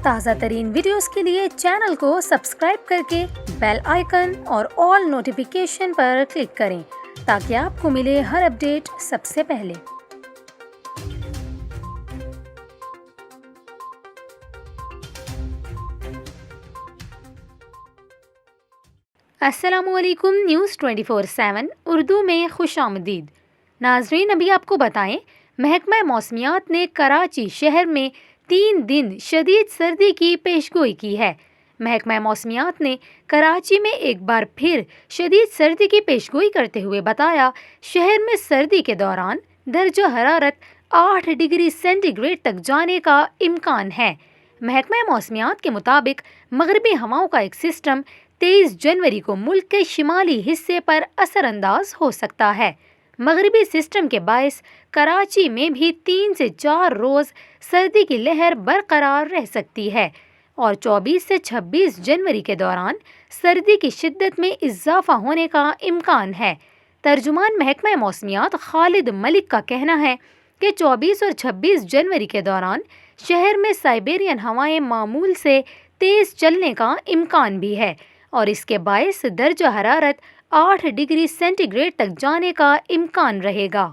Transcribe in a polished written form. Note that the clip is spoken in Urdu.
تازہ ترین ویڈیوز کے لیے چینل کو سبسکرائب کر کے بیل آئیکن اور آل نوٹیفیکیشن پر کلک کریں تاکہ آپ کو ملے ہر اپڈیٹ سب سے پہلے۔ السلام علیکم، نیوز 24/7 اردو میں خوش آمدید۔ ناظرین، ابھی آپ کو بتائیں، محکمہ موسمیات نے کراچی شہر میں 3 دن شدید سردی کی پیشگوئی کی ہے۔ محکمہ موسمیات نے کراچی میں ایک بار پھر شدید سردی کی پیشگوئی کرتے ہوئے بتایا، شہر میں سردی کے دوران درجہ حرارت 8 ڈگری سینٹی گریڈ تک جانے کا امکان ہے۔ محکمہ موسمیات کے مطابق مغربی ہواؤں کا ایک سسٹم 23 جنوری کو ملک کے شمالی حصے پر اثر انداز ہو سکتا ہے۔ مغربی سسٹم کے باعث کراچی میں بھی 3 سے 4 روز سردی کی لہر برقرار رہ سکتی ہے اور 24 سے 26 جنوری کے دوران سردی کی شدت میں اضافہ ہونے کا امکان ہے۔ ترجمان محکمہ موسمیات خالد ملک کا کہنا ہے کہ 24 اور 26 جنوری کے دوران شہر میں سائبیرین ہوائیں معمول سے تیز چلنے کا امکان بھی ہے اور اس کے باعث درجہ حرارت 8 ڈگری سینٹی گریڈ تک جانے کا امکان رہے گا۔